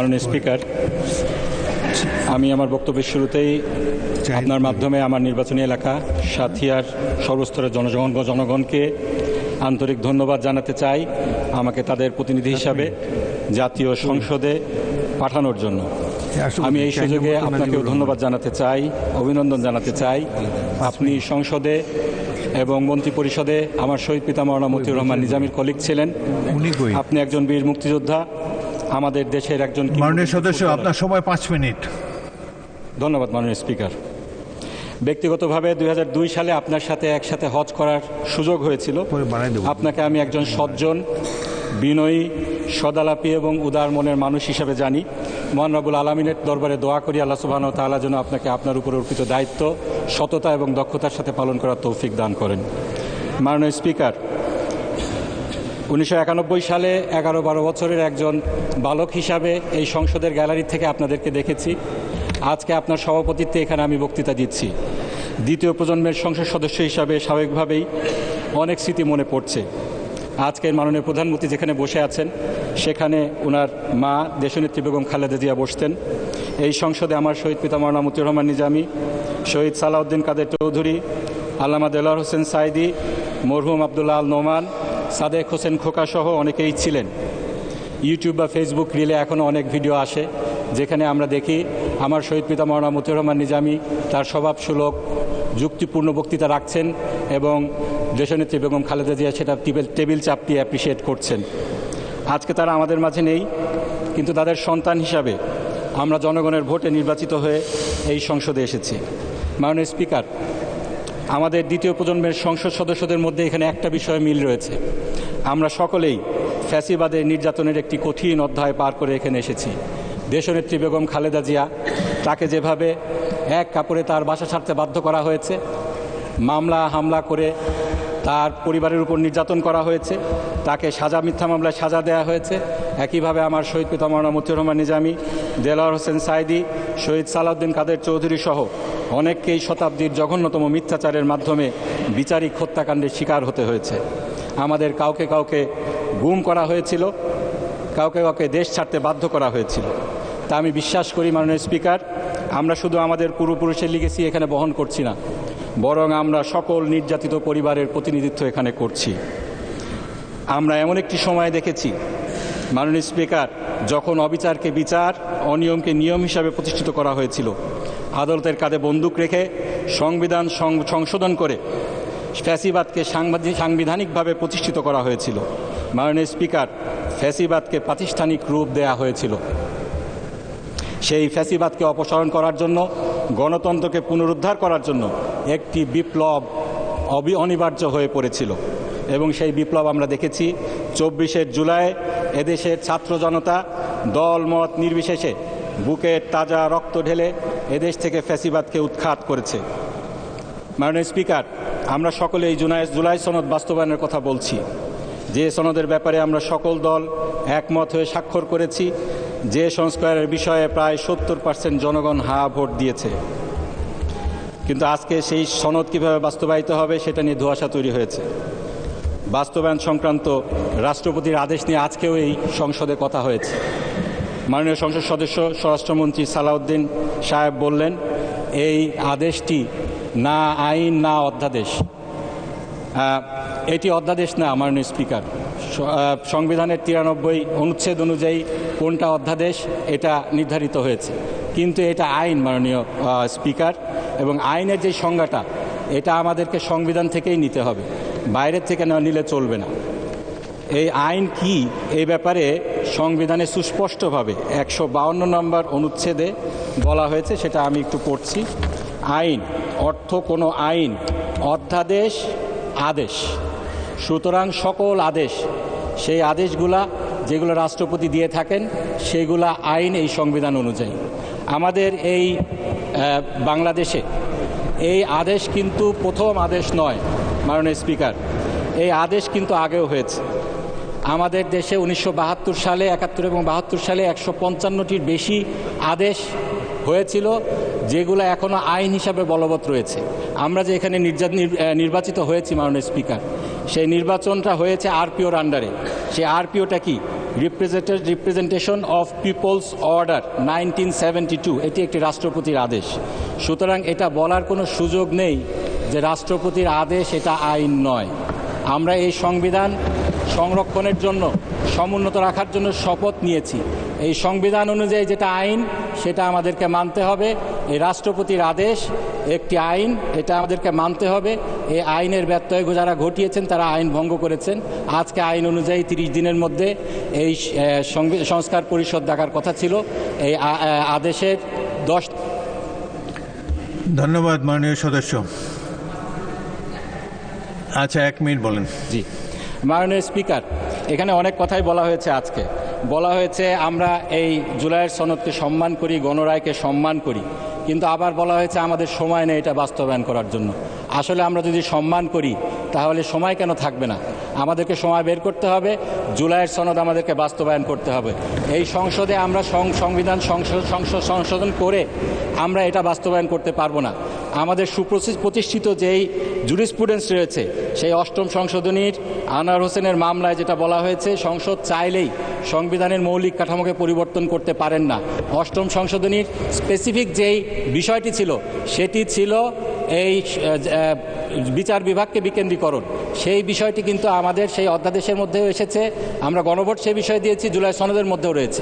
মাননীয় স্পিকার, আমি আমার বক্তব্যের শুরুতেই আপনার মাধ্যমে আমার নির্বাচনী এলাকা সাথিয়ার সর্বস্তরের জনগণকে আন্তরিক ধন্যবাদ জানাতে চাই আমাকে তাদের প্রতিনিধি হিসাবে জাতীয় সংসদে পাঠানোর জন্য। আমি এই সুযোগে আপনাকেও ধন্যবাদ জানাতে চাই, অভিনন্দন জানাতে চাই। আপনি সংসদে এবং মন্ত্রী পরিষদে আমার শহীদ পিতা মাওলানা মতিউর রহমান নিজামীর কলিগ ছিলেন। আপনি একজন বীর মুক্তিযোদ্ধা, আমাদের দেশের একজন মাননীয় সদস্য, আপনার সময় 5 মিনিট। ধন্যবাদ মাননীয় স্পিকার। ব্যক্তিগতভাবে 2002 সালে আপনার সাথে একসাথে হজ করার সুযোগ হয়েছিল। আপনাকে আমি একজন সজ্জন, বিনয়ী, সদালাপী এবং উদার মনের মানুষ হিসেবে জানি। মহান রব্বুল আলামিনের দরবারে দোয়া করি আল্লাহ সুবহানাহু ওয়া তাআলা যেন আপনাকে আপনার উপর অর্পিত দায়িত্ব সততা এবং দক্ষতার সাথে পালন করার তৌফিক দান করেন। মাননীয় স্পিকার, 1991 সালে 11-12 বছরের একজন বালক হিসাবে এই সংসদের গ্যালারি থেকে আপনাদেরকে দেখেছি। আজকে আপনার সভাপতিত্বে এখানে আমি বক্তৃতা দিচ্ছি। দ্বিতীয় প্রজন্মের সংসদ সদস্য হিসাবে স্বাভাবিকভাবেই অনেক স্মৃতি মনে পড়ছে। আজকের মাননীয় প্রধানমন্ত্রী যেখানে বসে আছেন সেখানে ওনার মা দেশনেত্রী বেগম খালেদা জিয়া বসতেন। এই সংসদে আমার শহীদ পিতা মাওলানা মতিউর রহমান নিজামী, শহীদ সালাউদ্দিন কাদের চৌধুরী, আল্লামা দেলোয়ার হোসেন সাইদি, মরহুম আবদুল্লাহ আল নোমান, সাদেক হোসেন খোকা সহ অনেকেই ছিলেন। ইউটিউব বা ফেসবুক রিলে এখনও অনেক ভিডিও আসে যেখানে আমরা দেখি আমার শহীদ পিতা মাওলানা মতিউর রহমান নিজামী তার স্বভাবসুলভ যুক্তিপূর্ণ বক্তৃতা রাখছেন এবং দেশনেত্রী বেগম খালেদা জিয়া সেটা টেবিল চাপটিয়ে অ্যাপ্রিসিয়েট করছেন। আজকে তারা আমাদের মাঝে নেই, কিন্তু তাদের সন্তান হিসাবে আমরা জনগণের ভোটে নির্বাচিত হয়ে এই সংসদে এসেছি। মাননীয় স্পিকার, আমাদের দ্বিতীয় প্রজন্মের সংসদ সদস্যদের মধ্যে এখানে একটা বিষয়ে মিল রয়েছে। আমরা সকলেই ফ্যাসিবাদের নির্যাতনের একটি কঠিন অধ্যায় পার করে এখানে এসেছি। দেশনেত্রী বেগম খালেদা জিয়া, তাকে যেভাবে এক কাপড়ে তার বাসা ছাড়তে বাধ্য করা হয়েছে, মামলা হামলা করে তার পরিবারের উপর নির্যাতন করা হয়েছে, তাকে মিথ্যা মামলায় সাজা দেওয়া হয়েছে। একইভাবে আমার শহীদ পিতা মাওলানা মতিউর রহমান নিজামী, দেলোয়ার হোসেন সাইদি, শহীদ সালাউদ্দিন কাদের চৌধুরী সহ অনেককেই শতাব্দীর জঘন্যতম মিথ্যাচারের মাধ্যমে বিচারিক হত্যাকাণ্ডের শিকার হতে হয়েছে। আমাদের কাউকে কাউকে গুম করা হয়েছিল, কাউকে কাউকে দেশ ছাড়তে বাধ্য করা হয়েছিল। তা আমি বিশ্বাস করি মাননীয় স্পিকার, আমরা শুধু আমাদের পূর্বপুরুষের লিগেসি এখানে বহন করছি না, বরং আমরা সকল নির্যাতিত পরিবারের প্রতিনিধিত্ব এখানে করছি। আমরা এমন একটি সময় দেখেছি মাননীয় স্পিকার, যখন অবিচারকে বিচার, অনিয়মকে নিয়ম হিসাবে প্রতিষ্ঠিত করা হয়েছিল। আদালতের কাঁধে বন্দুক রেখে সংবিধান সংশোধন করে ফ্যাসিবাদকে সাংবিধানিকভাবে প্রতিষ্ঠিত করা হয়েছিল। মাননীয় স্পিকার, ফ্যাসিবাদকে প্রাতিষ্ঠানিক রূপ দেয়া হয়েছিল। সেই ফ্যাসিবাদকে অপসারণ করার জন্য, গণতন্ত্রকে পুনরুদ্ধার করার জন্য একটি বিপ্লব অনিবার্য হয়ে পড়েছিল এবং সেই বিপ্লব আমরা দেখেছি 24শে জুলাই এদেশের ছাত্র জনতা দল মত নির্বিশেষে বুকের তাজা রক্ত ঢেলে এদেশ থেকে ফ্যাসিবাদকে উৎখাত করেছে। মাননীয় স্পিকার, আমরা সকলে এই জুলাই সনদ বাস্তবায়নের কথা বলছি, যে সনদের ব্যাপারে আমরা সকল দল একমত হয়ে স্বাক্ষর করেছি, যে সংস্কারের বিষয়ে প্রায় 70% জনগণ হা ভোট দিয়েছে। কিন্তু আজকে সেই সনদ কীভাবে বাস্তবায়িত হবে সেটা নিয়ে ধোঁয়াশা তৈরি হয়েছে। বাস্তবায়ন সংক্রান্ত রাষ্ট্রপতির আদেশ নিয়ে আজকেও এই সংসদে কথা হয়েছে। মাননীয় সংসদ সদস্য স্বরাষ্ট্রমন্ত্রী সালাউদ্দিন সাহেব বললেন এই আদেশটি না আইন না অধ্যাদেশ। এটি অধ্যাদেশ না মাননীয় স্পিকার। সংবিধানের 93 অনুচ্ছেদ অনুযায়ী কোনটা অধ্যাদেশ এটা নির্ধারিত হয়েছে, কিন্তু এটা আইন মাননীয় স্পিকার। এবং আইনের যে সংজ্ঞাটা এটা আমাদেরকে সংবিধান থেকেই নিতে হবে, বাইরের থেকে নিলে চলবে না। এই আইন কি এই ব্যাপারে সংবিধানে সুস্পষ্টভাবে 152 নম্বর অনুচ্ছেদে বলা হয়েছে, সেটা আমি একটু পড়ছি। আইন অর্থ কোনো আইন, অধ্যাদেশ, আদেশ। সুতরাং সকল আদেশ, সেই আদেশগুলা যেগুলো রাষ্ট্রপতি দিয়ে থাকেন সেগুলা আইন এই সংবিধান অনুযায়ী। আমাদের এই বাংলাদেশে এই আদেশ কিন্তু প্রথম আদেশ নয় মাননীয় স্পিকার, এই আদেশ কিন্তু আগেও হয়েছে। আমাদের দেশে 1972 সালে, 71 এবং 72 সালে 155টির বেশি আদেশ হয়েছিল, যেগুলো এখনও আইন হিসাবে বলবৎ রয়েছে। আমরা যে এখানে নির্বাচিত হয়েছি মাননীয় স্পিকার, সেই নির্বাচনটা হয়েছে আরপিওর আন্ডারে। সেই আরপিওটা কি? রিপ্রেজেন্টেশন অফ পিপলস অর্ডার 1972, এটি একটি রাষ্ট্রপতির আদেশ। সুতরাং এটা বলার কোনো সুযোগ নেই যে রাষ্ট্রপতির আদেশ এটা আইন নয়। আমরা এই সংবিধান সংরক্ষণের জন্য, সমুন্নত রাখার জন্য শপথ নিয়েছি। এই সংবিধান অনুযায়ী যেটা আইন সেটা আমাদেরকে মানতে হবে। এই রাষ্ট্রপতির আদেশ একটি আইন, এটা আমাদেরকে মানতে হবে। এই আইনের ব্যত্যয় যারা ঘটিয়েছেন তারা আইন ভঙ্গ করেছেন। আজকে আইন অনুযায়ী 30 দিনের মধ্যে এই সংস্কার পরিষদ ডাকার কথা ছিল। এই আদেশের 10। ধন্যবাদ মাননীয় সদস্য। আচ্ছা, 1 মিনিট বলেন। জি, মাননীয় স্পিকার, এখানে অনেক কথাই বলা হয়েছে। আজকে বলা হয়েছে আমরা এই জুলাইয়ের সনদকে সম্মান করি, গণরায়কে সম্মান করি, কিন্তু আবার বলা হয়েছে আমাদের সময় নেই এটা বাস্তবায়ন করার জন্য। আসলে আমরা যদি সম্মান করি তাহলে সময় কেন থাকবে না? আমাদেরকে সময় বের করতে হবে, জুলাইয়ের সনদ আমাদেরকে বাস্তবায়ন করতে হবে। এই সংসদে আমরা সংবিধান সংশোধন করে আমরা এটা বাস্তবায়ন করতে পারবো না। আমাদের সুপ্রতিষ্ঠিত যেই জুরিসপ্রুডেন্স রয়েছে, সেই 8ম সংশোধনীর আনোয়ার হোসেনের মামলায় যেটা বলা হয়েছে, সংসদ চাইলেই সংবিধানের মৌলিক কাঠামোকে পরিবর্তন করতে পারেন না। 8ম সংশোধনীর স্পেসিফিক যেই বিষয়টি ছিল সেটি ছিল এই বিচার বিভাগকে বিকেন্দ্রীকরণ। সেই বিষয়টি কিন্তু আমাদের সেই অধ্যাদেশের মধ্যেও এসেছে। আমরা গণভোট সেই বিষয় দিয়েছি, জুলাই সনদের মধ্যেও রয়েছে।